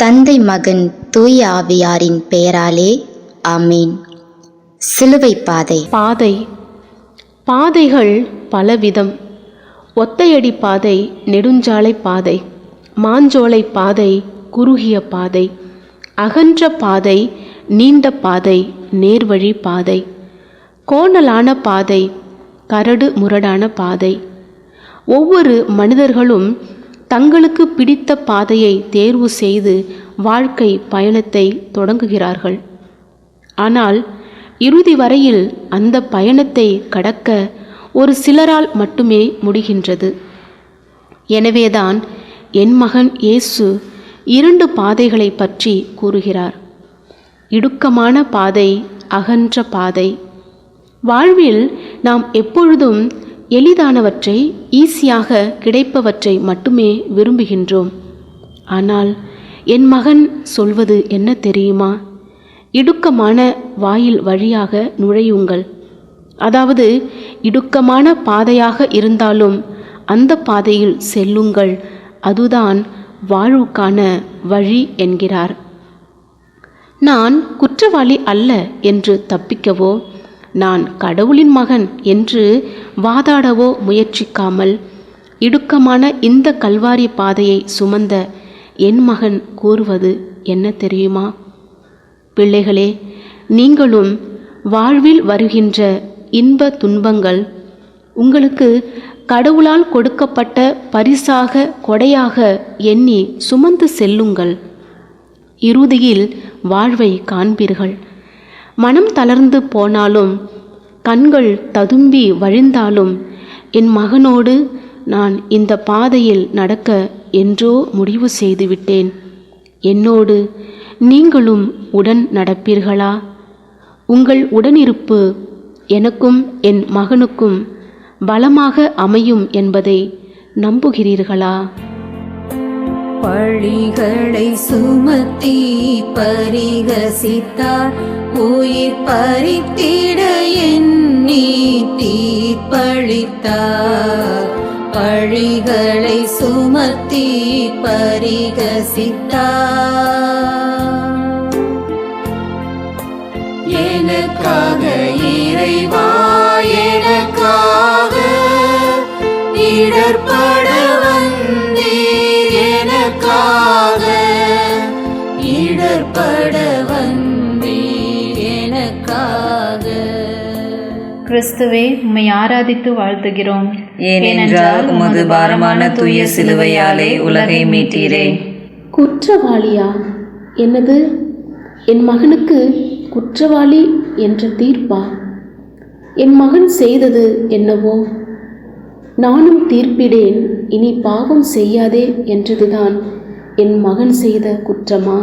தந்தை மகன் தூய ஆவியாரின் பெயராலே ஆமீன். சிலுவை பாதை. பாதைகள் பலவிதம். ஒத்தையடி பாதை, நெடுஞ்சாலை பாதை, மாஞ்சோலை பாதை, குறுகிய பாதை, அகன்ற பாதை, நீண்ட பாதை, நேர்வழி பாதை, கோணலான பாதை, கரடு முரடான பாதை. ஒவ்வொரு மனிதர்களும் தங்களுக்கு பிடித்த பாதையை தேர்வு செய்து வாழ்க்கை பயணத்தை தொடங்குகிறார்கள். ஆனால் இறுதி வரையில் அந்த பயணத்தை கடக்க ஒரு சிலரால் மட்டுமே முடிகின்றது. எனவேதான் என் மகன் இயேசு 2 பாதைகளை பற்றி கூறுகிறார். இடுக்கமான பாதை, அகன்ற பாதை. வாழ்வில் நாம் எப்பொழுதும் எளிதானவற்றை, ஈஸியாக கிடைப்பவற்றை மட்டுமே விரும்புகின்றோம். ஆனால் என் மகன் சொல்வது என்ன தெரியுமா? இடுக்கமான வாயில் வழியாக நுழையுங்கள். அதாவது இடுக்கமான பாதையாக இருந்தாலும் அந்த பாதையில் செல்லுங்கள், அதுதான் வாழ்வுக்கான வழி என்கிறார். நான் குற்றவாளி அல்ல என்று தப்பிக்கவோ, நான் கடவுளின் மகன் என்று வாதாடவோ முயற்சிக்காமல் இடுக்கமான இந்த கல்வாரி பாதையை சுமந்த என் மகன் கூறுவது என்ன தெரியுமா? பிள்ளைகளே, நீங்களும் வாழ்வில் வருகின்ற இன்ப துன்பங்கள் உங்களுக்கு கடவுளால் கொடுக்கப்பட்ட பரிசாக, கொடையாக எண்ணி சுமந்து செல்லுங்கள். இறுதியில் வாழ்வை காண்பீர்கள். மனம் தளர்ந்து போனாலும், கண்கள் ததும்பி வழிந்தாலும், என் மகனோடு நான் இந்த பாதையில் நடக்க என்றோ முடிவு செய்துவிட்டேன். என்னோடு நீங்களும் உடன் நடப்பீர்களா? உங்கள் உடனிருப்பு எனக்கும் என் மகனுக்கும் பலமாக அமையும் என்பதை நம்புகிறீர்களா? பழிகளை சுமத்தி பரிகசித்தார், உயிர் பறித்திட எண்ணி தீர்ப்பளித்தார். பழிகளை சுமத்தி பரிகசித்தார். எனக்காக இறைவா, எனக்காக இடர்பட வந்தீர், எனக்காக இடர்பட வந்தீர், எனக்காக. கிறிஸ்துவே, உம்மை ஆராதித்து வாழ்த்துகிறோம். ஏனென்றால் உமது பாரமான தூய சிலுவையாலே உலகை மீட்டீரே. குற்றவாளியா? என்னது, என் மகனுக்கு குற்றவாளி என்ற தீர்ப்பா? என் மகன் செய்தது என்னவோ? நானும் தீர்ப்பிடேன், இனி பாவம் செய்யாதே என்றதுதான் என் மகன் செய்த குற்றமா?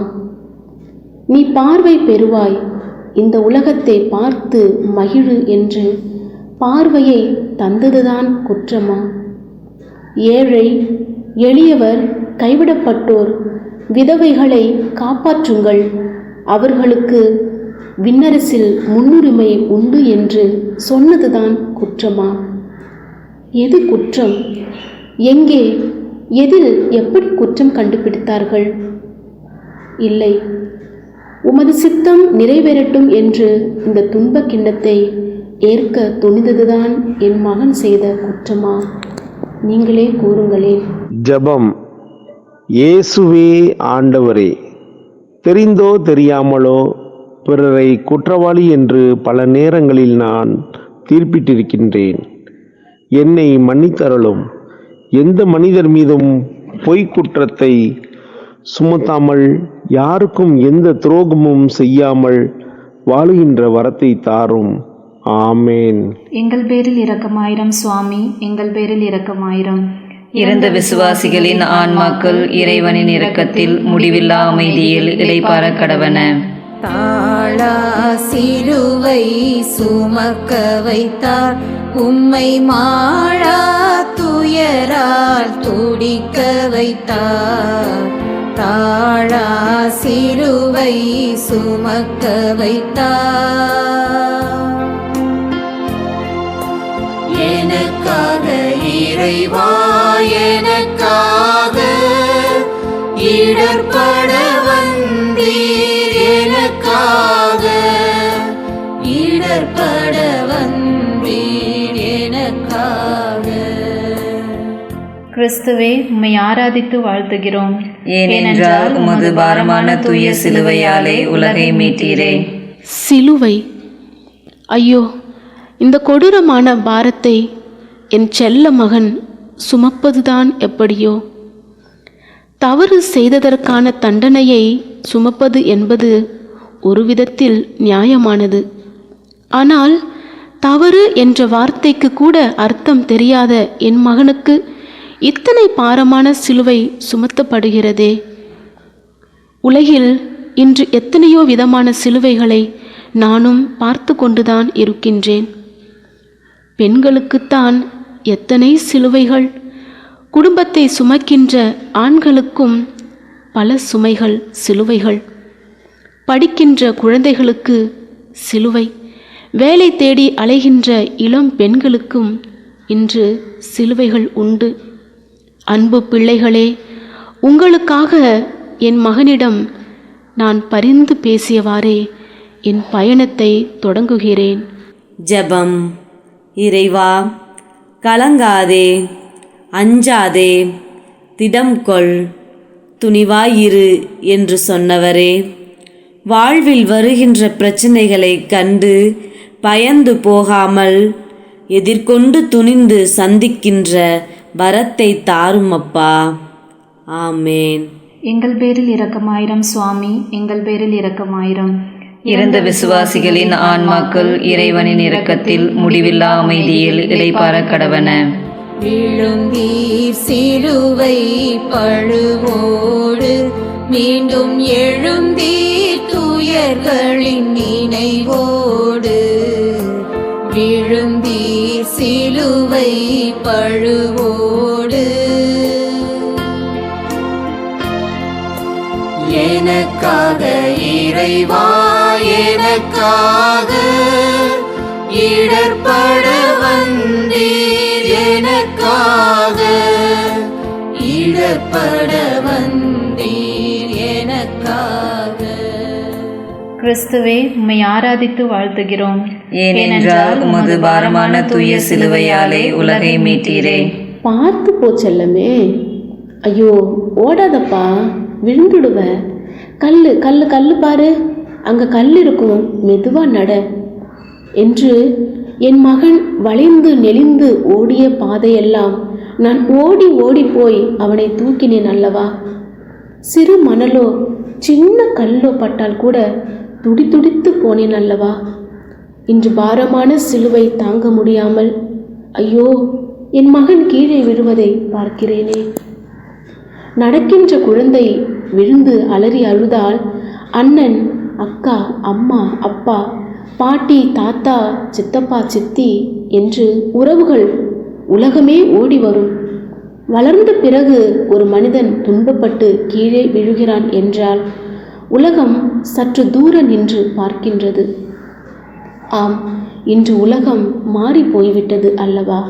நீ பார்வை பெறுவாய், இந்த உலகத்தை பார்த்து மகிழு என்று பார்வையை தந்ததுதான் குற்றமா? ஏழை, எளியவர், கைவிடப்பட்டோர், விதவைகளை காப்பாற்றுங்கள், அவர்களுக்கு விண்ணரசில் முன்னுரிமை உண்டு என்று சொன்னதுதான் குற்றமா? எது குற்றம்? எங்கே, எதில், எப்படி குற்றம் கண்டுபிடித்தார்கள்? இல்லை, உமது சித்தம் நிறைவேறட்டும் என்று இந்த துன்ப கிண்ணத்தை ஏற்க துணிந்ததுதான் என் மகன் செய்த குற்றமா? நீங்களே கூறுங்களேன். ஜெபம். இயேசுவே ஆண்டவரே, தெரிந்தோ தெரியாமலோ பிறரை குற்றவாளி என்று பல நேரங்களில் நான் தீர்ப்பிட்டிருக்கின்றேன். என்னை மன்னித்தருளும். எந்த மனிதர் மீதும் பொய் குற்றத்தை சுமத்தாமல், யாருக்கும் எந்த துரோகமும் செய்யாமல் வாழுகின்ற வரத்தை தாரும். ஆமேன். எங்கள் பேரில் இரக்கமாயிரம் சுவாமி, எங்கள் பேரில் இரக்கமாயிரம். இறந்த விசுவாசிகளின் ஆன்மாக்கள் இறைவனின் இரக்கத்தில் முடிவில்லா அமைதியில் இளைப்பாற கடவன. தாழா சிலுவை சுமக்க வைத்தார், உம்மை மாழா துயரால் துடிக்க வைத்தார். தாழா சிலுவை சுமக்க வைத்தார். எனக்காக இறைவா, எனக்காக இடர்பட கிறிஸ்துவே, உம்மை ஆராதித்து வாழ்த்துகிறோம். ஏனென்றால் உமது பாரமான தூய சிலுவையாலே உலகை மீட்டீரே. சிலுவை! ஐயோ, இந்த கொடூரமான பாரத்தை என் செல்ல மகன் சுமப்பதுதான் எப்படியோ. தவறு செய்ததற்கான தண்டனையை சுமப்பது என்பது ஒரு விதத்தில் நியாயமானது. ஆனால் தவறு என்ற வார்த்தைக்கு கூட அர்த்தம் தெரியாத என் மகனுக்கு இத்தனை பாரமான சிலுவை சுமத்தப்படுகிறதே. உலகில் இன்று எத்தனையோ விதமான சிலுவைகளை நானும் பார்த்து கொண்டுதான் இருக்கின்றேன். பெண்களுக்குத்தான் எத்தனை சிலுவைகள், குடும்பத்தை சுமக்கின்ற ஆண்களுக்கும் பல சுமைகள், சிலுவைகள். படிக்கின்ற குழந்தைகளுக்கு சிலுவை, வேலை தேடி அலைகின்ற இளம் பெண்களுக்கும் இன்று சிலுவைகள் உண்டு. அன்பு பிள்ளைகளே, உங்களுக்காக என் மகனிடம் நான் பரிந்து பேசியவாறே என் பயணத்தை தொடங்குகிறேன். ஜெபம். இறைவா, கலங்காதே, அஞ்சாதே, திடம் கொள், துணிவாயிரு என்று சொன்னவரே, வாழ்வில் வருகின்ற பிரச்சனைகளை கண்டு பயந்து போகாமல் எதிர்கொண்டு துணிந்து சந்திக்கின்ற வரத்தை தாரும் அப்பா. ஆமேன். எங்கள் பேரில் இரக்கமாயிரம் சுவாமி, எங்கள் பேரில் இரக்கமாயிரம். இறந்த விசுவாசிகளின் ஆன்மாக்கள் இறைவனின் இரக்கத்தில் முடிவில்லா அமைதியில் இளைப்பாற கடவன. விழுந்தீர் சிலுவை பழுவோடு, மீண்டும் எழுந்தீர் துயர்களின் நினைவோடு. விழுந்தீர் சிலுவை பழுவோடு, எனக்காக இறைவா, எனக்காக இடர்பட வந்தீர், எனக்காக இடர்பட வந்தீர், எனக்காக. கிறிஸ்துவே, உம்மை ஆராதித்து வாழ்த்துகிறோம். ஏனென்றால் உமது பாரமான தூய சிலுவையாலே உலகை மீட்டீரே. பார்த்து போச்செல்லமே. ஐயோ, ஓடாதப்பா, விழுந்துடுவ. கல்லு கல்லு கல்லு பாரு, அங்கே கல் இருக்கும், மெதுவாக நட என்று என் மகன் வளைந்து நெளிந்து ஓடிய பாதையெல்லாம் நான் ஓடி ஓடி போய் அவனை தூக்கினேன் அல்லவா. சிறு மணலோ சின்ன கல்லோ பட்டால் கூட துடி துடித்து போனேன் அல்லவா. இன்று பாரமான சிலுவை தாங்க முடியாமல் ஐயோ என் மகன் கீழே விழுவதை பார்க்கிறேனே. நடக்கின்ற குழந்தை விழுந்து அலறி அழுதால் அண்ணன், அக்கா, அம்மா, அப்பா, பாட்டி, தாத்தா, சித்தப்பா, சித்தி என்று உறவுகள் உலகமே ஓடி வரும். வளர்ந்த பிறகு ஒரு மனிதன் துன்பப்பட்டு கீழே விழுகிறான் என்றால் உலகம் சற்று தூர நின்று பார்க்கின்றது. ஆம், இன்று உலகம் மாறி போய்விட்டது அல்லவா.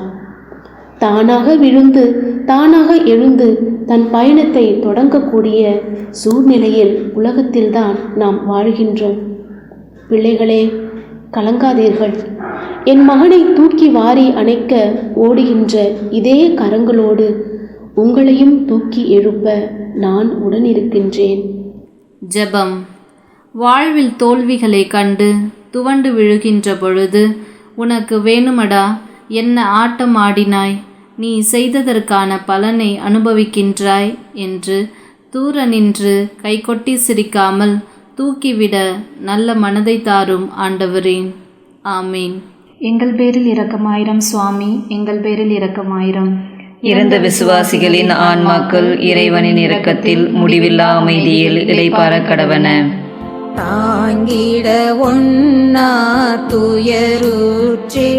தானாக விழுந்து தானாக எழுந்து தன் பயணத்தை தொடங்கக்கூடிய சூழ்நிலையில் உலகத்தில்தான் நாம் வாழ்கின்றோம். பிள்ளைகளே, கலங்காதீர்கள். என் மகனை தூக்கி வாரி அணைக்க ஓடுகின்ற இதே கரங்களோடு உங்களையும் தூக்கி எழுப்ப நான் உடனிருக்கின்றேன். ஜெபம். வாழ்வில் தோல்விகளை கண்டு துவண்டு விழுகின்ற பொழுது, உனக்கு வேணுமடா, என்ன ஆட்டம் ஆடினாய், நீ செய்ததற்கான பலனை அனுபவிக்கின்றாய் என்று தூர நின்று கைகொட்டி சிரிக்காமல் தூக்கிவிட நல்ல மனதை தாரும் ஆண்டவரே. ஆமீன். எங்கள் பேரில் இரக்கமாயிரம் சுவாமி, எங்கள் பேரில் இரக்கமாயிரம். இறந்த விசுவாசிகளின் ஆன்மாக்கள் இறைவனின் இரக்கத்தில் முடிவில்லா அமைதியில் இளைப்பாற கடவன. தாங்கிட ஒன்னா துயருற்றே,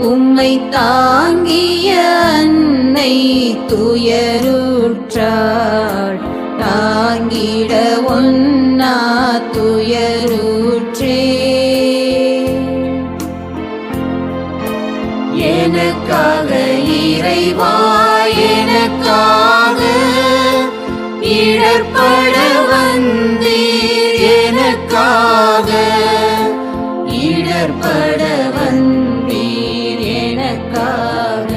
உம்மை தாங்கிய அன்னை துயருற்றாள். தாங்கிட ஒன்னா துயருற்றே, எனக்காக இறைவா, எனக்காக இடர்பட வந்தீர், எனக்காக இடர்பட வந்தீர், எனக்காக.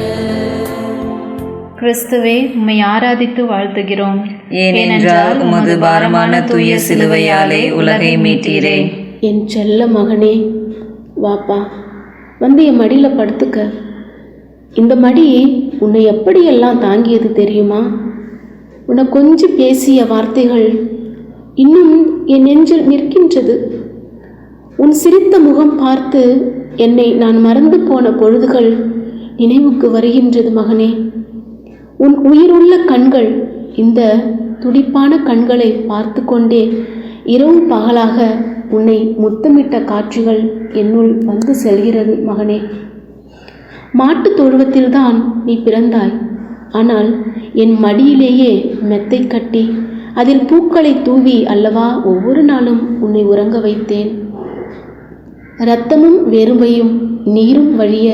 கிறிஸ்துவே, உம்மை ஆராதித்து வாழ்த்துகிறோம். ஏனென்றால் உமது பாரமான தூய சிலுவையாலே உலகை மீட்டீரே. என் செல்ல மகனே, வாப்பா, வந்து என் மடியில் படுத்துக்க. இந்த மடி உன்னை எப்படியெல்லாம் தாங்கியது தெரியுமா? உன்னை கொஞ்சம் பேசிய வார்த்தைகள் இன்னும் என் நெஞ்சில் நிற்கின்றது. உன் சிரித்த முகம் பார்த்து என்னை நான் மறந்து போன பொழுதுகள் நினைவுக்கு வருகின்றது மகனே. உன் உயிருள்ள கண்கள், இந்த துடிப்பான கண்களை பார்த்து கொண்டே இரவு பகலாக உன்னை முத்தமிட்ட காட்சிகள் என்னுள் வந்து செல்கிறது மகனே. மாட்டுத் தொழுவத்தில்தான் நீ பிறந்தாய். ஆனால் என் மடியிலேயே மெத்தை கட்டி அதில் பூக்களை தூவி அல்லவா ஒவ்வொரு நாளும் உன்னை உறங்க வைத்தேன். இரத்தமும் வெறுமையும் நீரும் வழிய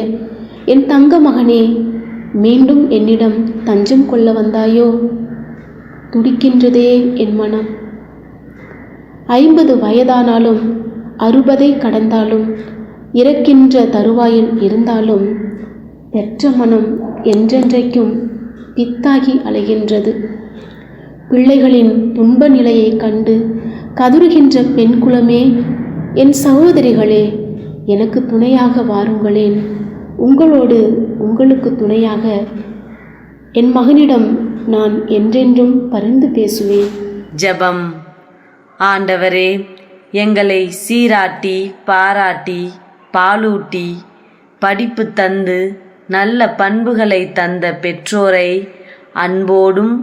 என் தங்க மகனே, மீண்டும் என்னிடம் தஞ்சம் கொள்ள வந்தாயோ? துடிக்கின்றதே என் மனம். 50 வயதானாலும் 60 கடந்தாலும் இறக்கின்ற தருவாயில் இருந்தாலும் பெற்ற மனம் என்றென்றைக்கும் பித்தாகி அலைகின்றது. பிள்ளைகளின் துன்ப நிலையை கண்டு கதறுகின்ற பெண் குலமே, என் சகோதரிகளே, எனக்கு துணையாக வாருங்களேன். உங்களோடு உங்களுக்கு துணையாக என் மகனிடம் நான் என்றென்றும் பரிந்து பேசுவேன். ஜெபம். ஆண்டவரே, எங்களை சீராட்டி பாராட்டி பாலூட்டி படிப்பு தந்து நல்ல பண்புகளை தந்த பெற்றோரை அன்போடும்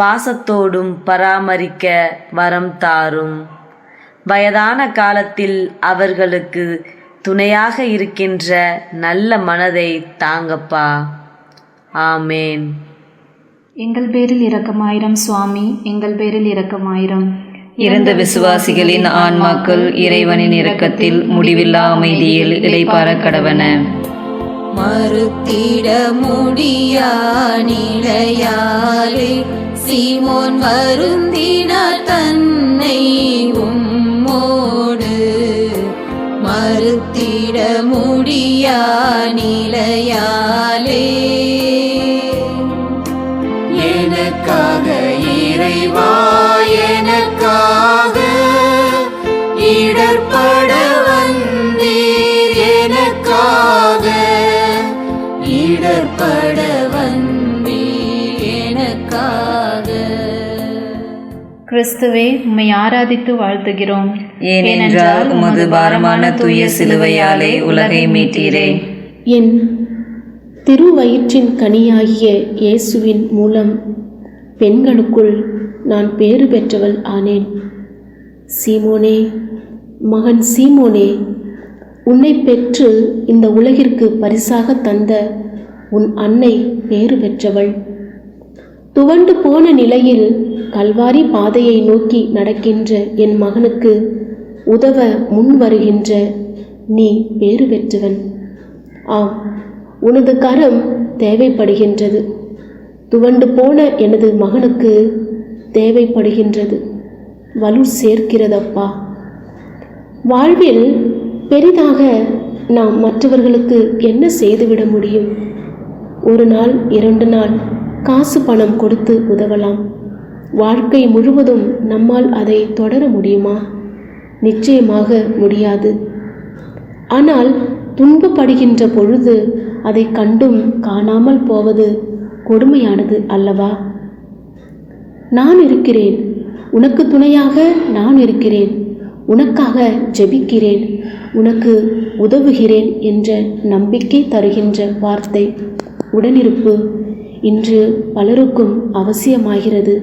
பாசத்தோடும் பராமரிக்க வரம் தாரும். வயதான காலத்தில் அவர்களுக்கு துணையாக இருக்கின்ற நல்ல மனதை தாங்கப்பா. ஆமேன். எங்கள் பேரில் இரக்கமாயிரம் சுவாமி, எங்கள் பேரில் இரக்கமாயிரம். இறந்த விசுவாசிகளின் ஆன்மாக்கள் இறைவனின் இரக்கத்தில் முடிவில்லா அமைதியில் இளைப்பாற கடவன. மறுத்திட முடியா நிலையாலே சீமோன் வருந்தினார் தன்னை உம்மோடு. மறுத்திட முடியா நிலையாலே எனக்காக இறைவா, எனக்காக இடர்பட வந்தீர். எனக்காக இடர்பட வந்தீர். எனக்காக. கிறிஸ்துவே, உம்மை ஆராதித்து வாழ்த்துகிறோம். ஏனென்றால் உமது பாரமான தூய சிலுவையாலே உலகை மீட்டீரே. என் திருவயிற்றின் கனியாகிய இயேசுவின் மூலம் பெண்களுக்குள் நான் பேறு பெற்றவள் ஆனேன். சீமோனே, மகன் சீமோனே, உன்னை பெற்று இந்த உலகிற்கு பரிசாக தந்த உன் அன்னை பேறு பெற்றவள். துவண்டு போன நிலையில் கல்வாரி பாதையை நோக்கி நடக்கின்ற என் மகனுக்கு உதவ முன் வருகின்ற நீ பேறு பெற்றவன். ஆம், உனது கரம் தேவைப்படுகின்றது. துவண்டு போன எனது மகனுக்கு தேவைப்படுகின்றது. வலு சேர்க்கிறதப்பா. வாழ்வில் பெரிதாக நாம் மற்றவர்களுக்கு என்ன செய்துவிட முடியும்? ஒரு நாள் 2 நாள் காசு பணம் கொடுத்து உதவலாம். வாழ்க்கை முழுவதும் நம்மால் அதை தொடர முடியுமா? நிச்சயமாக முடியாது. ஆனால் துன்பப்படுகின்ற பொழுது அதை கண்டும் காணாமல் போவது கொடுமையானது அல்லவா? நான் இருக்கிறேன், உனக்கு துணையாக நான் இருக்கிறேன், உனக்காக ஜெபிக்கிறேன், உனக்கு உதவுகிறேன் என்ற நம்பிக்கை தருகின்ற வார்த்தை, உடனிருப்பு இன்று பலருக்கும் அவசியமாகிறது.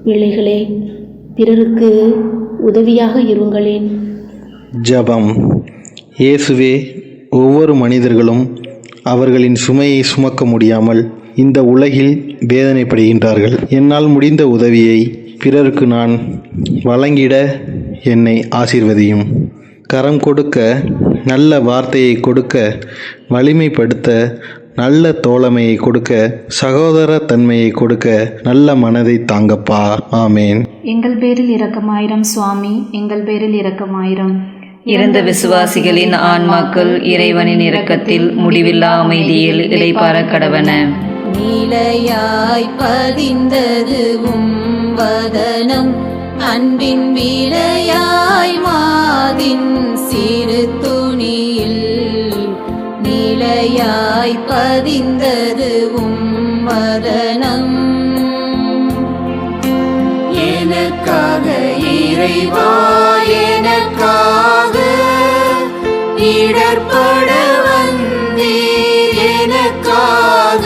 பிள்ளைகளே, பிறருக்கு உதவியாக இருங்களேன். ஜெபம். இயேசுவே, ஒவ்வொரு மனிதர்களும் அவர்களின் சுமையை சுமக்க முடியாமல் இந்த உலகில் வேதனைப்படுகின்றார்கள். என்னால் முடிந்த உதவியை பிறருக்கு நான் வழங்கிட என்னை ஆசீர்வதியும். கரம் கொடுக்க, நல்ல வார்த்தையை கொடுக்க, வலிமைப்படுத்த, நல்ல தோழமையை கொடுக்க, சகோதர தன்மையை கொடுக்க நல்ல மனதை தாங்கப்பா. ஆமேன். எங்கள் பேரில் இரக்கமாயிரம் சுவாமி, எங்கள் பேரில் இரக்கமாயிரம். இறந்த விசுவாசிகளின் ஆன்மாக்கள் இறைவனின் இரக்கத்தில் முடிவில்லா அமைதியில் இளைப்பாற கடவன. நிலையாய் பதிந்தது வதனம் அன்பின் விலையாய் மாதின் சிறு துணியில் நிலையாய் பதிந்தது வதனம் எனக்காக இறைவா எனக்காக இடர்பட வந்தீர் எனக்காக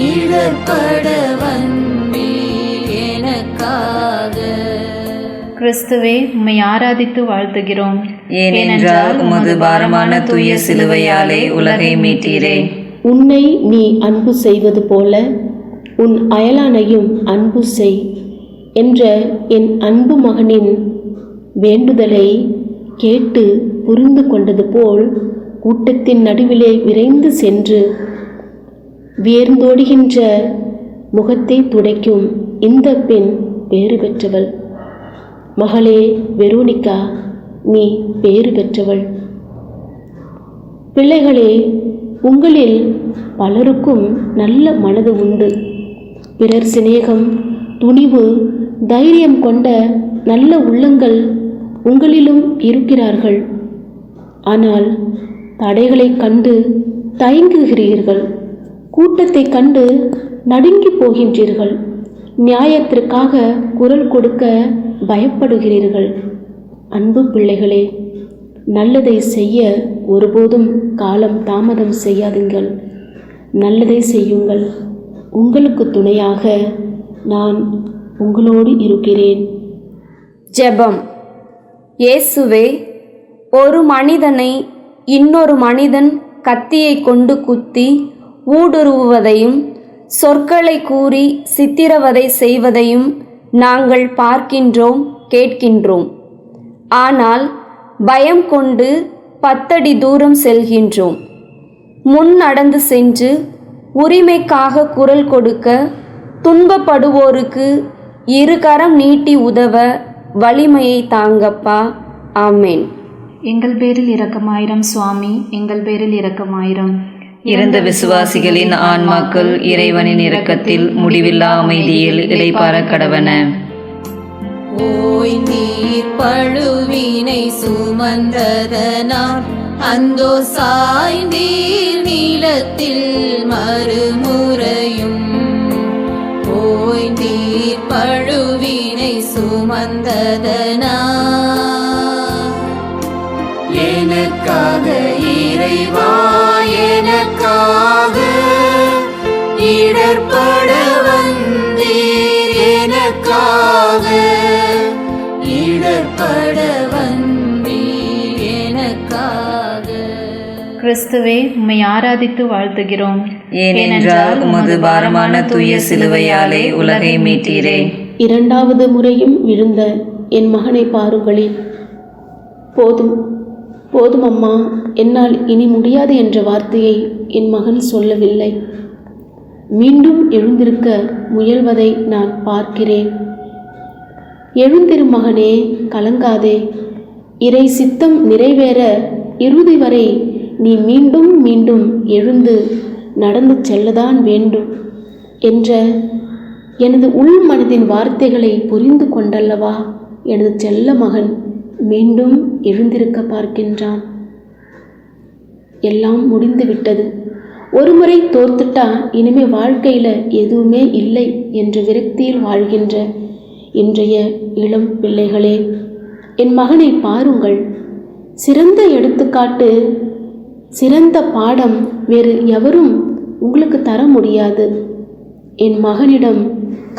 இடர்பட வந்தீர் எனக்காக. கிறிஸ்துவே, உம்மை ஆராதித்து வாழ்த்துகிறோம். ஏனென்றால் உமது பாரமான தூய சிலுவையாலே உலகை மீட்டீரே. உன்னை நீ அன்பு செய்வது போல உன் அயலானையும் அன்பு செய் என்ற என் அன்பு மகனின் வேண்டுதலை கேட்டு புரிந்து கொண்டது போல் கூட்டத்தின் நடுவிலே விரைந்து சென்று வியர்ந்தோடுகின்ற முகத்தை துடைக்கும் இந்த பெண் பேறு பெற்றவள். மகளே வெரோனிகா, நீ பேறு பெற்றவள். பிள்ளைகளே, உங்களில் பலருக்கும் நல்ல மனது உண்டு. பிறர் சிநேகம், துணிவு, தைரியம் கொண்ட நல்ல உள்ளங்கள் உங்களிலும் இருக்கிறார்கள். ஆனால் தடைகளை கண்டு தயங்குகிறீர்கள். கூட்டத்தை கண்டு நடுங்கி போகின்றீர்கள். நியாயத்திற்காக குரல் கொடுக்க பயப்படுகிறீர்கள். அன்பு பிள்ளைகளே, நல்லதை செய்ய ஒருபோதும் காலம் தாமதம் செய்யாதீர்கள். நல்லதை செய்யுங்கள். உங்களுக்கு துணையாக நான் உங்களோடு இருக்கிறேன். ஜெபம். இயேசுவே, ஒரு மனிதனை இன்னொரு மனிதன் கத்தியை கொண்டு குத்தி ஊடுருவுவதையும் சொற்களை கூறி சித்திரவதை செய்வதையும் நாங்கள் பார்க்கின்றோம், கேட்கின்றோம். ஆனால் பயம் கொண்டு 10 அடி தூரம் செல்கின்றோம். முன் நடந்து சென்று உரிமைக்காக குரல் கொடுக்க, துன்பப்படுவோருக்கு 2 கரம் நீட்டி உதவ வலிமையை தாங்கப்பா. ஆமேன். எங்கள் பேரில் இரக்கமாயிரம் சுவாமி, எங்கள் பேரில் இரக்கமாயிரம். இறந்த விசுவாசிகளின் ஆன்மாக்கள் இறைவனின் இரக்கத்தில் முடிவில்லா அமைதியில் இளைப்பாற கடவன. ஓய் நீர் பழுவினை சுமந்ததனால் அந்தோ சாய்ந்தீர் நீளத்தில் மறுமுறையும். ஓய் நீர் பழுவினை சுமந்ததனால் எனக்காக இறைவா எனக்காக இடர்பட வந்தீர் எனக்காக இடர்பட வந்தீர் எனக்காக. கிறிஸ்துவே, உம்மை ஆராதித்து வாழ்த்துகிறோம். ஏனென்றால் உமது பாரமான தூய சிலுவையாலே உலகை மீட்டீரே. 2வது முறையும் விழுந்த என் மகனை பாருங்களேன். போதும் போதும் அம்மா, என்னால் இனி முடியாது என்ற வார்த்தையை என் மகன் சொல்லவில்லை. மீண்டும் எழுந்திருக்க முயல்வதை நான் பார்க்கிறேன். எழுந்திரு மகனே, கலங்காதே. இறை சித்தம் நிறைவேற இறுதி வரை நீ மீண்டும் மீண்டும் எழுந்து நடந்து செல்லதான் வேண்டும் என்ற எனது உள் மனதின் வார்த்தைகளை புரிந்து கொண்டல்லவா எனது செல்ல மகன் மீண்டும் எழுந்திருக்க பார்க்கின்றான். எல்லாம் முடிந்து விட்டது. ஒரு முறை தோர்த்துட்டா இனிமே வாழ்க்கையில் எதுவுமே இல்லை என்ற விரக்தியில் வாழ்கின்ற இன்றைய இளம் பிள்ளைகளே, என் மகனை பாருங்கள். சிறந்த எடுத்துக்காட்டு, சிறந்த பாடம் வேறு எவரும் உங்களுக்கு தர முடியாது. என் மகனிடம்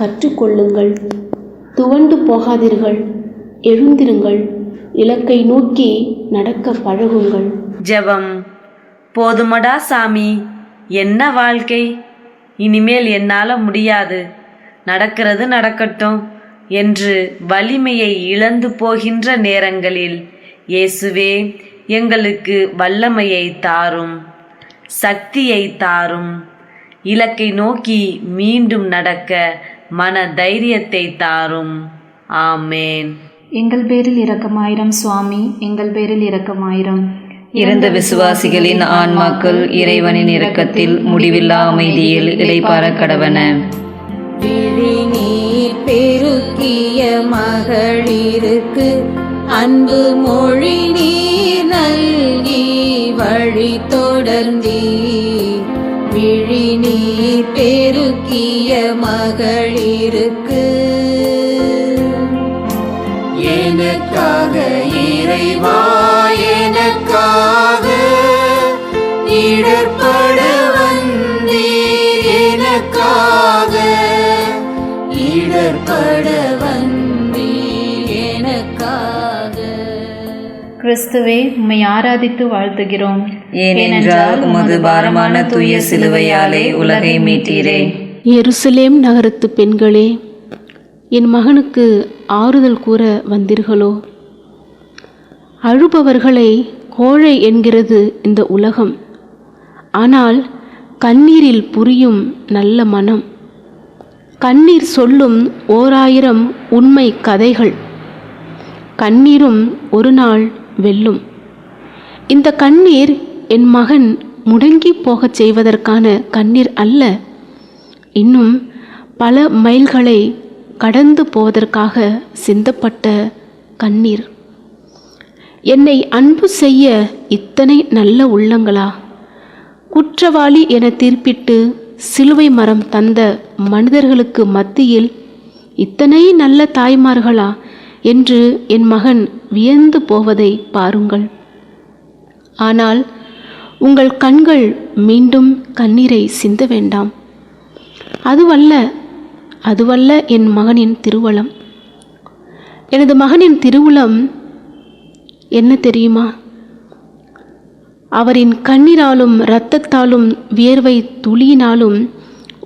கற்றுக்கொள்ளுங்கள். துவண்டு போகாதீர்கள். எழுந்திருங்கள். இலக்கை நோக்கி நடக்க பழகுங்கள். ஜெபம். போதுமடா சாமி, என்ன வாழ்க்கை, இனிமேல் என்னால் முடியாது, நடக்கிறது நடக்கட்டும் என்று வலிமையை இழந்து போகின்ற நேரங்களில் இயேசுவே எங்களுக்கு வல்லமையை தாரும், சக்தியை தாரும். இலக்கை நோக்கி மீண்டும் நடக்க மன தைரியத்தை தாரும். ஆமேன். எங்கள் பேரில் இரக்கமாயிரம் சுவாமி, எங்கள் பேரில் இரக்கமாயிரம். இறந்த விசுவாசிகளின் ஆன்மாக்கள் இறைவனின் இரக்கத்தில் முடிவில்லா அமைதியில் இளைப்பாற கடவன. விழிநீர் பெருக்கிய மகளிருக்கு அன்பு மொழி நீர் நல்கி வழி தொடர்ந்தீ. விழிநீர் பெருக்கிய மகளிருக்கு எனக்காக இறைவா எனக்காக இடர்பட வந்தீர். எனக்காக இடர்பட வந்தீர். எனக்காக. கிறிஸ்துவே, உம்மை ஆராதித்து வாழ்த்துகிறோம். ஏனென்றால் உமது பாரமான தூய சிலுவையாலே உலகை மீட்டீரே. எருசலேம் நகரத்து பெண்களே, என் மகனுக்கு ஆறுதல் கூற வந்தீர்களோ? அழுபவர்களை கோழை என்கிறது இந்த உலகம். ஆனால் கண்ணீரில் புரியும் நல்ல மனம். கண்ணீர் சொல்லும் 1000 உண்மை கதைகள். கண்ணீரும் ஒரு நாள் வெல்லும். இந்த கண்ணீர் என் மகன் முடங்கி போகச் செய்வதற்கான கண்ணீர் அல்ல. இன்னும் பல மைல்களை கடந்து போவதற்காக சிந்தப்பட்ட கண்ணீர். என்னை அன்பு செய்ய இத்தனை நல்ல உள்ளங்களா? குற்றவாளி என தீர்ப்பிட்டு சிலுவை மரம் தந்த மனிதர்களுக்கு மத்தியில் இத்தனை நல்ல தாய்மார்களா என்று என் மகன் வியந்து போவதை பாருங்கள். ஆனால் உங்கள் கண்கள் மீண்டும் கண்ணீரை சிந்த வேண்டாம். அதுவல்ல என் மகனின் திருவுளம். எனது மகனின் திருவுளம் என்ன தெரியுமா? அவரின் கண்ணீராலும் இரத்தத்தாலும் வியர்வை துளியினாலும்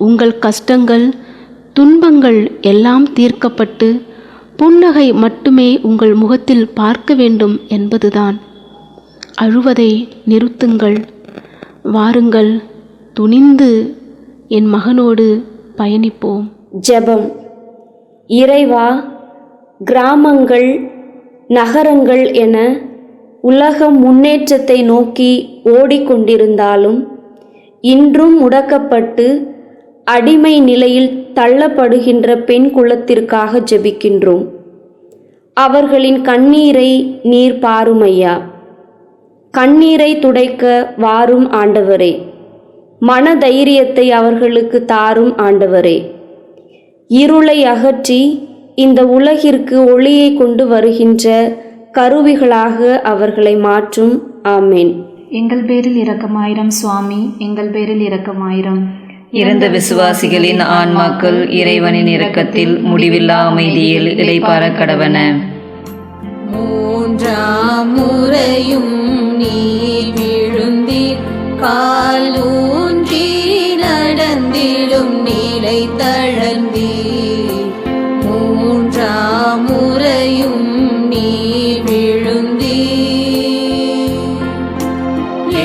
உங்கள் கஷ்டங்கள் துன்பங்கள் எல்லாம் தீர்க்கப்பட்டு புன்னகை மட்டுமே உங்கள் முகத்தில் பார்க்க வேண்டும் என்பதுதான். அழுவதை நிறுத்துங்கள். வாருங்கள், துணிந்து என் மகனோடு பயணிப்போம். ஜெபம். இறைவா, கிராமங்கள் நகரங்கள் என உலகம் முன்னேற்றத்தை நோக்கி ஓடிக்கொண்டிருந்தாலும் இன்றும் முடக்கப்பட்டு அடிமை நிலையில் தள்ளப்படுகின்ற பெண் குலத்திற்காக ஜெபிக்கின்றோம். அவர்களின் கண்ணீரை நீர் பாருமையா. கண்ணீரை துடைக்க வாரும் ஆண்டவரே. மனதைரியத்தை அவர்களுக்கு தாரும் ஆண்டவரே. இருளை அகற்றி இந்த உலகிற்கு ஒளியை கொண்டு வருகின்ற கருவிகளாக அவர்களை மாற்றும். ஆமேன். எங்கள் பேரில் இரக்கமாயிரம் சுவாமி, எங்கள் பேரில் இரக்கமாயிரம். இறந்த விசுவாசிகளின் ஆன்மாக்கள் இறைவனின் இரக்கத்தில் முடிவில்லா அமைதியில் இளைப்பாற கடவன. 3ஆம் முறையும் நீ விழுந்தீர். கால் ஊன்றி நடந்திடும் நிலை தளர்ந்தீர். 3ஆம் முறையும் நீ விழுந்தீர்.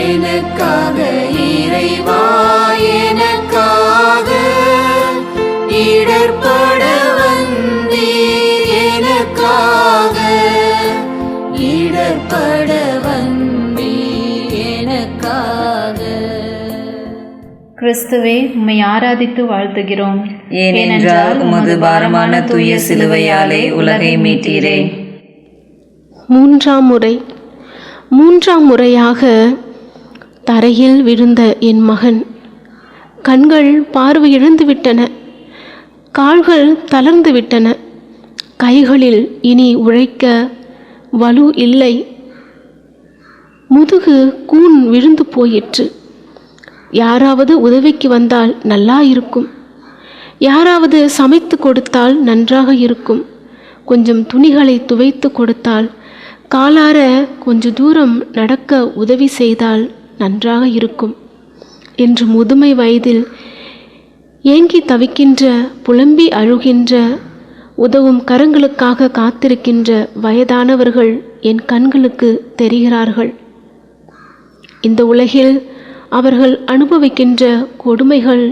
எனக்காக இறைவா எனக்காக இடர்பட வந்தீர். எனக்காக இடர்பட வந்தீர். எனக்காக. கிறிஸ்துவே, உம்மை ஆராதித்து வாழ்த்துகிறோம். ஏனென்றால் உமது பாரமான தூய சிலுவையாலே உலகை மீட்டீரே. 3ஆம் முறையாக தரையில் விழுந்த என் மகன் கண்கள் பார்வையிழந்து விட்டன. கால்கள் தளர்ந்து விட்டன. கைகளில் இனி உழைக்க வலு இல்லை. முதுகு கூன் விழுந்து போயிற்று. யாராவது உதவிக்கு வந்தால் நல்லா இருக்கும். யாராவது சமைத்து கொடுத்தால் நன்றாக இருக்கும். கொஞ்சம் துணிகளை துவைத்து கொடுத்தால், காலார கொஞ்ச தூரம் நடக்க உதவி செய்தால் நன்றாக இருக்கும் என்று முதுமை வயதில் ஏங்கி தவிக்கின்ற, புலம்பி அழுகின்ற, உதவும் கரங்களுக்காக காத்திருக்கின்ற வயதானவர்கள் என் கண்களுக்கு தெரிகிறார்கள். இந்த உலகில் அவர்கள் அனுபவிக்கின்ற கொடுமைகள்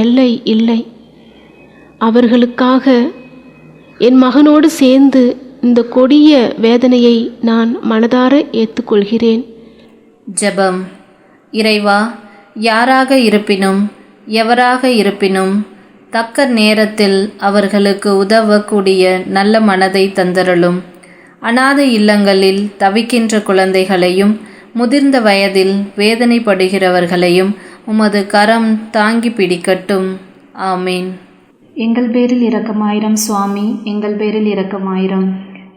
எல்லை இல்லை. அவர்களுக்காக என் மகனோடு சேர்ந்து இந்த கொடிய வேதனையை நான் மனதார ஏற்றுக்கொள்கிறேன். ஜெபம். இறைவா, யாராக இருப்பினும் எவராக இருப்பினும் தக்க நேரத்தில் அவர்களுக்கு உதவக்கூடிய நல்ல மனதை தந்தருளும். அநாதை இல்லங்களில் தவிக்கின்ற குழந்தைகளையும் முதிர்ந்த வயதில் வேதனைப்படுகிறவர்களையும் உமது கரம் தாங்கி பிடிக்கட்டும். ஆமீன். எங்கள் பேரில் இரக்கமாயிரம் சுவாமி, எங்கள் பேரில் இரக்கமாயிரம்.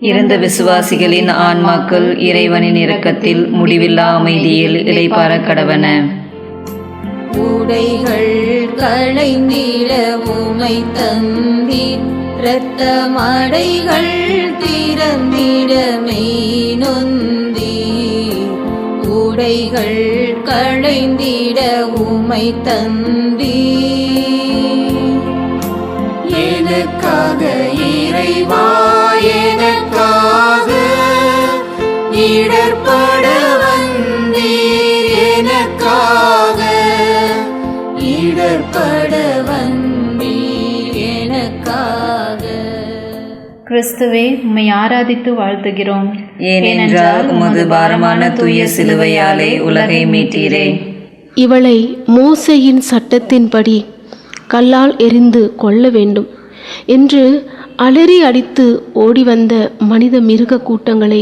இறந்த விசுவாசிகளின் ஆன்மாக்கள் இறைவனின் இரக்கத்தில் முடிவில்லா அமைதியில் இளைப்பாற கடவன. உடைகள் களைந்திட உமை தந்தீர், இரத்த மடைகள் திறந்திட மெய் நொந்தீர். உடைகள் களைந்திட உமை தந்தீர். எனக்காக இறைவா, எனக்காக இடர்பட வந்தீர். எனக்காக இடர்பட வந்தீர். எனக்காக. கிறிஸ்துவே, உம்மை ஆராதித்து வாழ்த்துகிறோம். ஏனென்றால் உமது பாரமான தூய சிலுவையாலே உலகை மீட்டீரே. இவளை மோசேயின் சட்டத்தின்படி கல்லால் எறிந்து கொல்ல வேண்டும் என்று அலறி அடித்து ஓடிவந்த மனித மிருக கூட்டங்களை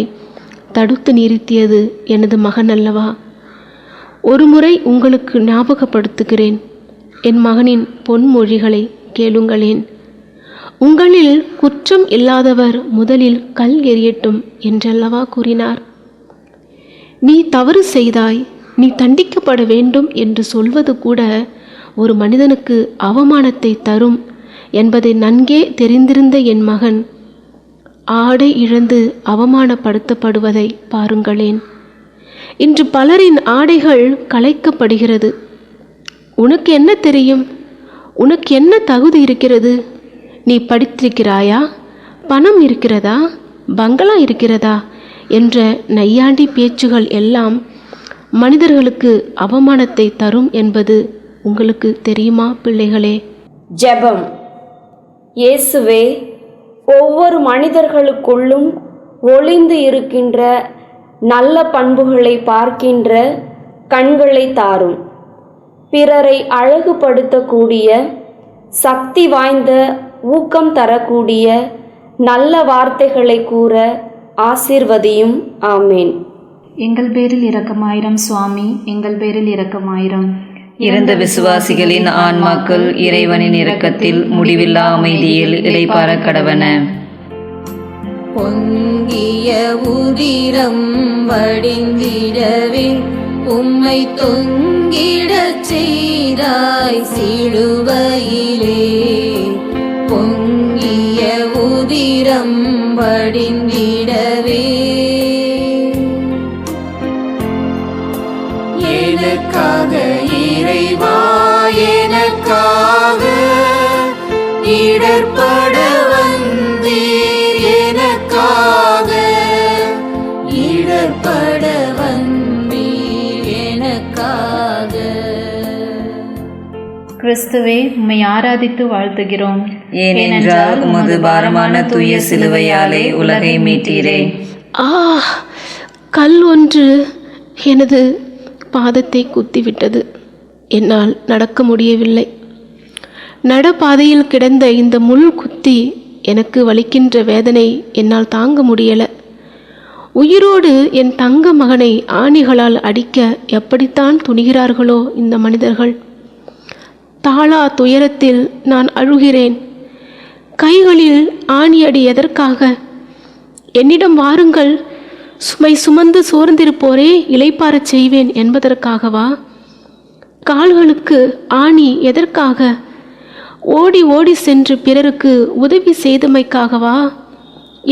தடுத்து நிறுத்தியது எனது மகன் அல்லவா? ஒருமுறை உங்களுக்கு ஞாபகப்படுத்துகிறேன். என் மகனின் பொன்மொழிகளை கேளுங்களேன். உங்களில் குற்றம் இல்லாதவர் முதலில் கல் எறியட்டும் என்றல்லவா கூறினார். நீ தவறு செய்தாய், நீ தண்டிக்கப்பட வேண்டும் என்று சொல்வது கூட ஒரு மனிதனுக்கு அவமானத்தை தரும் என்பதை நன்கே தெரிந்திருந்த என் மகன் ஆடை இழந்து அவமானப்படுத்தப்படுவதை பாருங்களேன். இன்று பலரின் ஆடைகள் களைக்கப்படுகிறது. உனக்கு என்ன தெரியும்? உனக்கு என்ன தகுதி இருக்கிறது? நீ படித்திருக்கிறாயா? பணம் இருக்கிறதா? பங்களா இருக்கிறதா? என்ற நையாண்டி பேச்சுகள் எல்லாம் மனிதர்களுக்கு அவமானத்தை தரும் என்பது உங்களுக்கு தெரியுமா பிள்ளைகளே? ஜெபம். இயேசுவே, ஒவ்வொரு மனிதர்களுக்குள்ளும் ஒளிந்து இருக்கின்ற நல்ல பண்புகளை பார்க்கின்ற கண்களை தாரும். பிறரை அழகுபடுத்தக்கூடிய, சக்தி வாய்ந்த, ஊக்கம் தரக்கூடிய நல்ல வார்த்தைகளை கூற ஆசீர்வதியும். ஆமேன். எங்கள் பேரில் இரக்கமாயிரம் சுவாமி, எங்கள் பேரில் இரக்கமாயிரம். இறந்த விசுவாசிகளின் ஆன்மாக்கள் இறைவனின் இரக்கத்தில் முடிவில்லா அமைதியில் இளைப்பாற கடவன. பொங்கிய உதிரம் வடிந்திடவே உம்மை தொங்கிடச் செய்தாய் சிலுவையிலே. பொங்கிய உதிரம் வடிந்திடவே எனக்காக இறைவா, எனக்காக இடர்பட வந்தீர். எனக்காக இடர்பட வந்தீர். எனக்காக. கிறிஸ்துவே, உம்மை ஆராதித்து வாழ்த்துகிறோம். ஏனென்றால் உமது பாரமான தூய சிலுவையாலே உலகை மீட்டீரே. கல் ஒன்று எனது பாதத்தை குத்திவிட்டது. என்னால் நடக்க முடியவில்லை. நடப்பாதையில் கிடந்த இந்த முள் குத்தி எனக்கு வலிக்கின்ற வேதனை என்னால் தாங்க முடியல. உயிரோடு என் தங்க மகனை ஆணிகளால் அடிக்க எப்படித்தான் துணிகிறார்களோ இந்த மனிதர்கள். தாளா துயரத்தில் நான் அழுகிறேன். கைகளில் ஆணியடி எதற்காக? என்னிடம் வாருங்கள், சுமை சுமந்து சோர்ந்திருப்போரே இளைப்பாறச் செய்வேன் என்பதற்காகவா? கால்களுக்கு ஆணி எதற்காக? ஓடி ஓடி சென்று பிறருக்கு உதவி செய்தமைக்காகவா?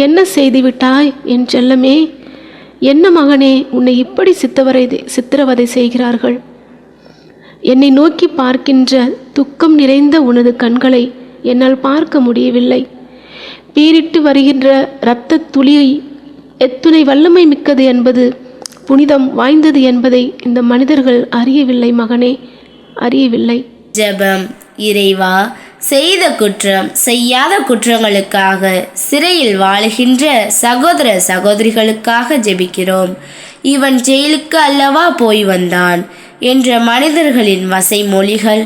என்ன செய்துவிட்டாய் என் செல்லமே? என்ன மகனே, உன்னை இப்படி சித்திரவதை செய்கிறார்கள்? என்னை நோக்கி பார்க்கின்ற துக்கம் நிறைந்த உனது கண்களை என்னால் பார்க்க முடியவில்லை. பீரிட்டு வருகின்ற இரத்த துளியை எத்துணை வல்லமை மிக்கது என்பது, புனிதம் வாய்ந்தது என்பதை இந்த மனிதர்கள் அறியவில்லை மகனே, அறியவில்லை. ஜெபம். இறைவா, செய்த குற்றம் செய்யாத குற்றங்களுக்காக சிறையில் வாழுகின்ற சகோதர சகோதரிகளுக்காக ஜெபிக்கிறோம். இவன் ஜெயிலுக்கு அல்லவா போய் வந்தான் என்ற மனிதர்களின் வசை மொழிகள்,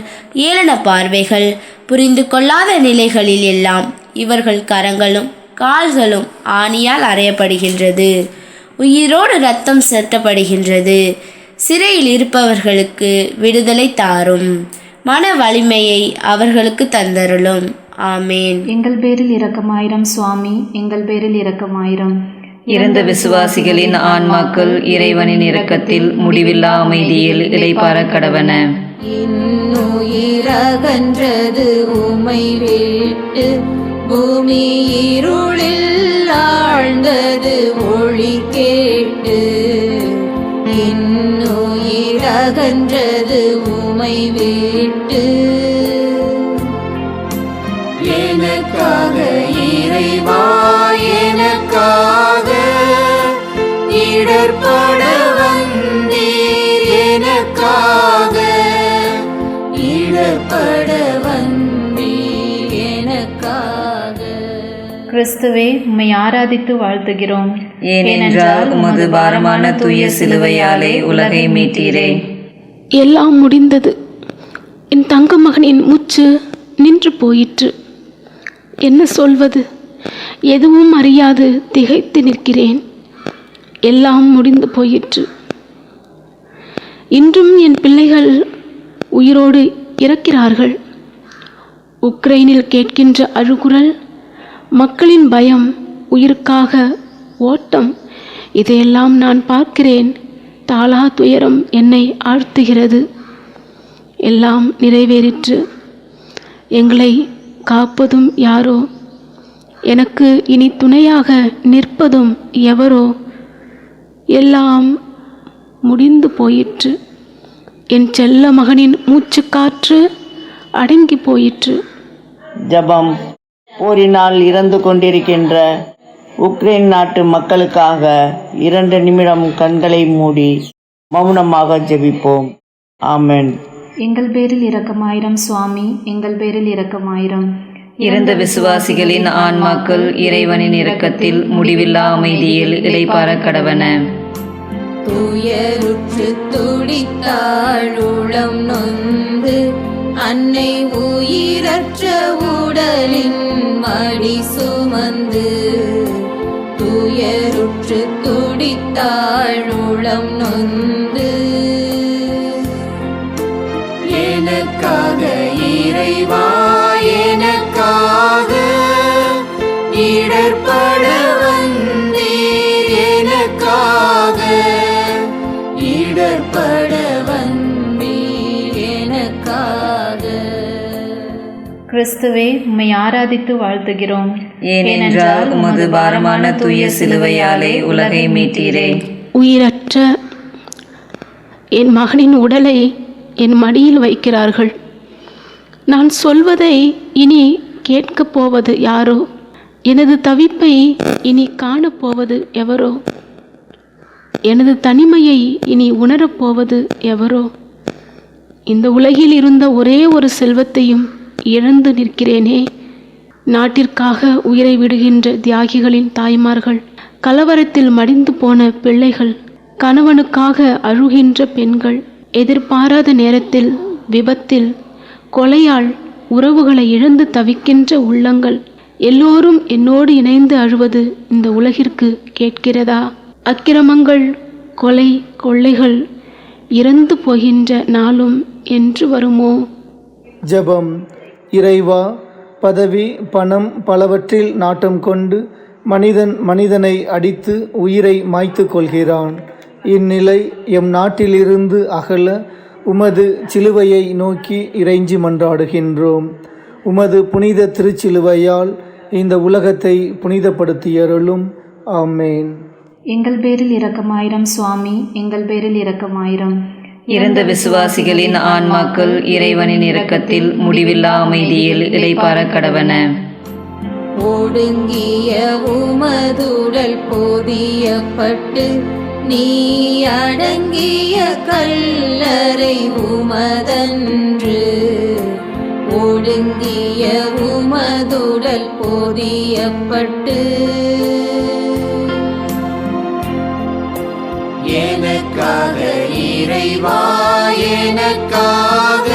ஏளன பார்வைகள், புரிந்து கொள்ளாத நிலைகளில் எல்லாம் இவர்கள் கரங்களும் கால்களும் ஆணியால் அறையப்படுகின்றது. உயிரோடு இரத்தம் செலுத்தப்படுகின்றது. சிறையில் இருப்பவர்களுக்கு விடுதலை தாரும். மன வலிமையை அவர்களுக்கு தந்தருளும். ஆமேன். எங்கள் பேரில் இரக்கமாயிரம் சுவாமி, எங்கள் பேரில் இரக்கமாயிரம். இறந்த விசுவாசிகளின் ஆன்மாக்கள் இறைவனின் இரக்கத்தில் முடிவில்லா அமைதியில் இளைப்பாற கடவன. இன்னுயிரகன்றது உமை விட்டு, பூமி இருளில் ஆழ்ந்தது ஒளி கேட்டு. இன்னுயிரகன்றது உமை விட்டு, எனக்காக இறைவா எனக்காக இடர்பட வந்தீர், எனக்காக இடர்பட வந்தீர், எனக்காக. கிறிஸ்துவே, உம்மை ஆராதித்து வாழ்த்துகிறோம். ஏனென்றால் உமது பாரமான தூய சிலுவையாலே உலகை மீட்டீரே. எல்லாம் முடிந்தது. என் தங்க மகனின் மூச்சு நின்று போயிற்று. என்ன சொல்வது? எதுவும் அறியாது திகைத்து நிற்கிறேன். எல்லாம் முடிந்து போயிற்று. இன்றும் என் பிள்ளைகள் உயிரோடு இறக்கிறார்கள். உக்ரைனில் கேட்கின்ற அழுகுரல், மக்களின் பயம், உயிருக்காக ஓட்டம், இதையெல்லாம் நான் பார்க்கிறேன். தாளா துயரம் என்னை ஆழ்த்துகிறது. எல்லாம் நிறைவேறிற்று. எங்களை காப்பதும் யாரோ? எனக்கு இனி துணையாக நிற்பதும் எவரோ? எல்லாம் முடிந்து போயிற்று. என் செல்ல மகனின் மூச்சுக்காற்று அடங்கி போயிற்று. ஜெபம். போரினால் இறந்து கொண்டிருக்கின்ற உக்ரைன் நாட்டு மக்களுக்காக 2 நிமிடம் கண்களை மூடி மௌனமாக ஜெபிப்போம். ஆமென். எங்கள் பேரில் இரக்கமாயிரம் சுவாமி, எங்கள் பேரில் இரக்கமாயிரம். இறந்த விசுவாசிகளின் ஆன்மாக்கள் இறைவனின் இரக்கத்தில் முடிவில்லா அமைதியில் இளைப்பாற கடவன. துயருற்று துடித்தாள் உளம் நொந்து, அன்னை உயிரற்ற உடலின் மடி சுமந்து. துயருற்று துடித்தாள் உளம் நொந்து, எனக்காக இறைவா எனக்காக இடர்பட வந்தீர், எனக்காக இடர்பட வந்தீர், எனக்காக. கிறிஸ்துவே, உம்மை ஆராதித்து வாழ்த்துகிறோம். ஏனென்றால் உமது பாரமான தூய சிலுவையாலே உலகை மீட்டீரே. உயிரற்ற என் மகனின் உடலை என் மடியில் வைக்கிறார்கள். நான் சொல்வதை இனி கேட்கப் போவது யாரோ? எனது தவிப்பை இனி காணப்போவது எவரோ? எனது தனிமையை இனி உணரப்போவது எவரோ? இந்த உலகில் இருந்த ஒரே ஒரு செல்வத்தையும் இழந்து நிற்கிறேனே. நாட்டிற்காக உயிரை விடுகின்ற தியாகிகளின் தாய்மார்கள், கலவரத்தில் மடிந்து போன பிள்ளைகள், கணவனுக்காக அழுகின்ற பெண்கள், எதிர்பாராத நேரத்தில் விபத்தில் கொலையால் உறவுகளை இழந்து தவிக்கின்ற உள்ளங்கள், எல்லோரும் என்னோடு இணைந்து அழுவது இந்த உலகிற்கு கேட்கிறதா? அக்கிரமங்கள், கொலை, கொள்ளைகள் இறந்து போகின்ற நாளும் என்று வருமோ? ஜெபம். இறைவா, பதவி, பணம் பலவற்றில் நாட்டம் கொண்டு மனிதனை அடித்து உயிரை மாய்த்து கொள்கிறான். இந்நிலை எம் நாட்டிலிருந்து அகல உமது சிலுவையை நோக்கி இறைஞ்சி மன்றாடுகின்றோம். உமது புனித திருச்சிலுவையால் இந்த உலகத்தை புனிதப்படுத்தியருளும். ஆமேன். எங்கள் பேரில் இரக்கமாயிரம் சுவாமி, எங்கள் பேரில் இரக்கமாயிரம். இறந்த விசுவாசிகளின் ஆன்மாக்கள் இறைவனின் இரக்கத்தில் முடிவில்லா அமைதியில் இளைப்பாற கடவன. ஒடுங்கிய உமதுடல் போதியப்பட்டு, நீ அடங்கிய கல்லறை உமதன்று. ஒடுங்கிய உமதுடல் போதியப்பட்டு, இறைவா எனக்காக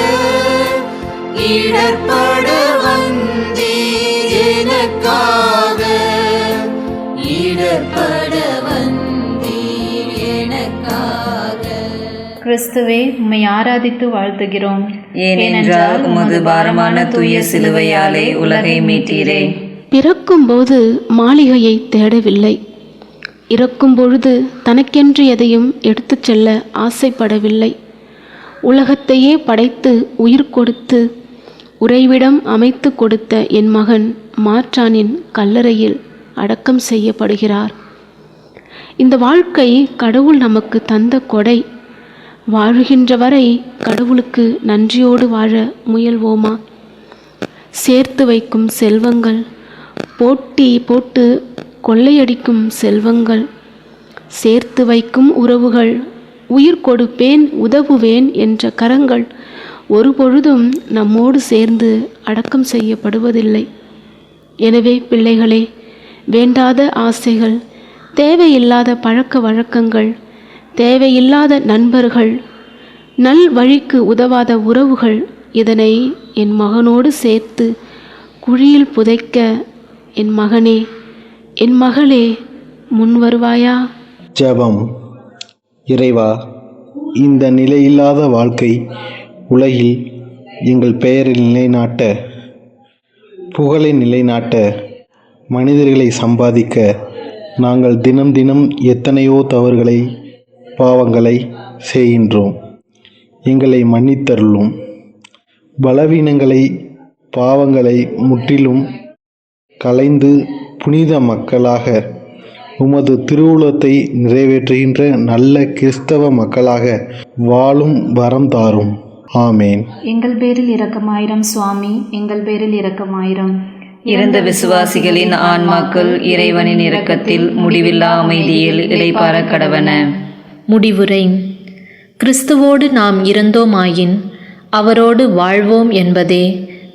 இடர்பட வந்தீர், எனக்காக இடர்பட வந்தீர், எனக்காக. கிறிஸ்துவே, உம்மை ஆராதித்து வாழ்த்துகிறோம். ஏனென்றால் உமது பாரமான தூய சிலுவையாலே உலகை மீட்டீரே. பிறக்கும்போது மாளிகையை தேடவில்லை, இறக்கும் பொழுது தனக்கென்று எதையும் எடுத்துச் செல்ல ஆசைப்படவில்லை. உலகத்தையே படைத்து உயிர் கொடுத்து உறைவிடம் அமைத்து கொடுத்த என் மகன் மாற்றானின் கல்லறையில் அடக்கம் செய்யப்படுகிறார். இந்த வாழ்க்கை கடவுள் நமக்கு தந்த கொடை. வாழுகின்ற வரை கடவுளுக்கு நன்றியோடு வாழ முயல்வோமா? சேர்த்து வைக்கும் செல்வங்கள், போட்டி போட்டு கொள்ளையடிக்கும் செல்வங்கள், சேர்த்து வைக்கும் உறவுகள், உயிர் கொடுப்பேன் உதவுவேன் என்ற கரங்கள் ஒருபொழுதும் நம்மோடு சேர்ந்து அடக்கம் செய்யப்படுவதில்லை. எனவே பிள்ளைகளே, வேண்டாத ஆசைகள், தேவையில்லாத பழக்க வழக்கங்கள், தேவையில்லாத நண்பர்கள், நல் வழிக்கு உதவாத உறவுகள், இதனை என் மகனோடு சேர்த்து குழியில் புதைக்க என் மகனே, என் மகளே, முன் வருவாயா? ஜெபம். இறைவா, இந்த நிலையில்லாத வாழ்க்கை உலகில் எங்கள் பெயரை நிலைநாட்ட, புகழை நிலைநாட்ட, மனிதர்களை சம்பாதிக்க நாங்கள் தினம் தினம் எத்தனையோ தவறுகளை, பாவங்களை செய்கின்றோம். எங்களை மன்னித்தருளும். பலவீனங்களை, பாவங்களை முற்றிலும் களைந்து புனித மக்களாக, உமது திருவுளத்தை நிறைவேற்றுகின்ற நல்ல கிறிஸ்தவ மக்களாக வாழும் வரம் தாரும். ஆமேன். எங்கள் பேரில் இரக்கமாயிரம் சுவாமி, எங்கள் பேரில் இரக்கமாயிரம். இறந்த விசுவாசிகளின் ஆன்மாக்கள் இறைவனின் இரக்கத்தில் முடிவில்லா அமைதியில் இளைப்பாற கடவன. முடிவுரை. கிறிஸ்துவோடு நாம் இறந்தோமாயின் அவரோடு வாழ்வோம் என்பதே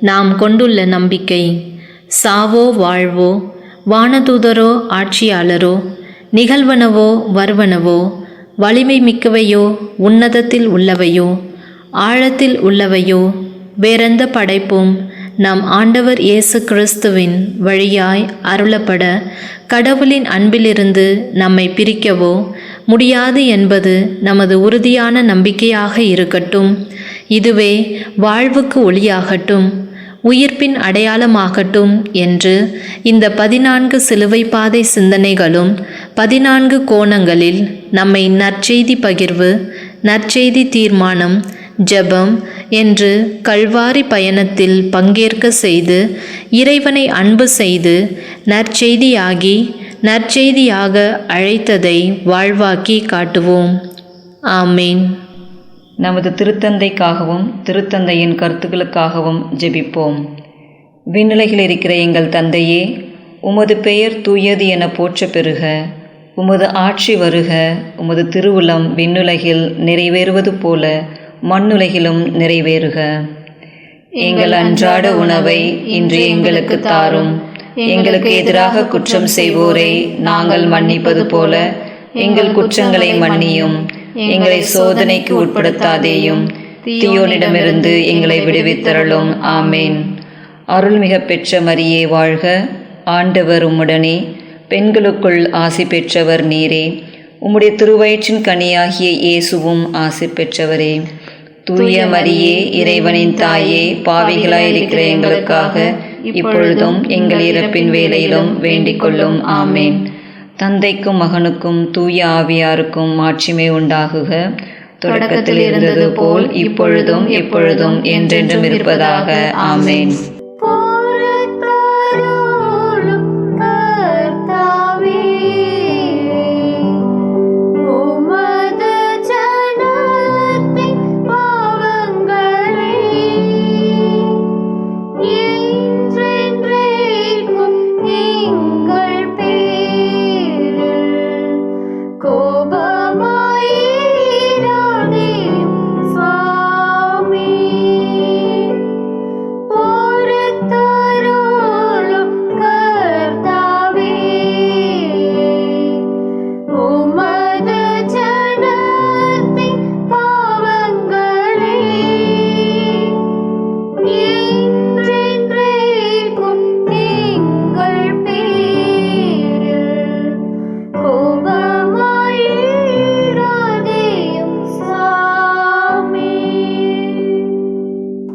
நாம் கொண்டுள்ள நம்பிக்கை. சாவோ வாழ்வோ, வானதூதரோ ஆட்சியாளரோ, நிகழ்வனவோ வருவனவோ, வலிமை மிக்கவையோ உன்னதத்தில் உள்ளவையோ ஆழத்தில் உள்ளவையோ வேறெந்த படைப்பும் நம் ஆண்டவர் இயேசு கிறிஸ்துவின் வழியாய் அருளப்பட கடவுளின் அன்பிலிருந்து நம்மை பிரிக்கவோ முடியாது என்பது நமது உறுதியான நம்பிக்கையாக இருக்கட்டும். இதுவே வாழ்வுக்கு ஒளியாகட்டும், உயிர்ப்பின் அடையாளமாகட்டும் என்று இந்த 14 சிலுவை பாதை சிந்தனைகளும் 14 கோணங்களில் நம்மை நற்செய்தி பகிர்வு, நற்செய்தி தீர்மானம், ஜெபம் என்று கல்வாரி பயணத்தில் பங்கேற்க செய்து, இறைவனை அன்பு செய்து நற்செய்தியாகி நற்செய்தியாக அழைத்ததை வாழ்வாக்கி காட்டுவோம். ஆமீன். நமது திருத்தந்தைக்காகவும் திருத்தந்தையின் கருத்துக்களுக்காகவும் ஜெபிப்போம். விண்ணுலகில் இருக்கிற எங்கள் தந்தையே, உமது பெயர் தூயது என போற்ற பெறுக. உமது ஆட்சி வருக. உமது திருவுளம் விண்ணுலகில் நிறைவேறுவது போல மண்ணுலகிலும் நிறைவேறுக. எங்கள் அன்றாட உணவை இன்று எங்களுக்கு தாரும். எங்களுக்கு எதிராக குற்றம் செய்வோரை நாங்கள் மன்னிப்பது போல எங்கள் குற்றங்களை மன்னியும். எங்களை சோதனைக்கு உட்படுத்தாதேயும், தீயோனிடமிருந்து எங்களை விடுவித்தருளும். ஆமேன். அருள்மிக பெற்ற மரியே வாழ்க. ஆண்டவர் உம்முடனே, பெண்களுக்குள் ஆசி பெற்றவர் நீரே. உம்முடைய திருவயிற்றின் கனியாகிய இயேசுவும் ஆசி பெற்றவரே. தூய மரியே, இறைவனின் தாயே, பாவிகளாயிருக்கிற எங்களுக்காக இப்பொழுதும் எங்கள் இறப்பின் வேளையிலும் வேண்டிக் கொள்ளும். ஆமேன். தந்தைக்கும் மகனுக்கும் தூய ஆவியாருக்கும் மாட்சிமை உண்டாகுக. தொடக்கத்தில் இருந்தது போல் இப்பொழுதும் எப்பொழுதும் என்றென்றும் இருப்பதாக. ஆமேன்.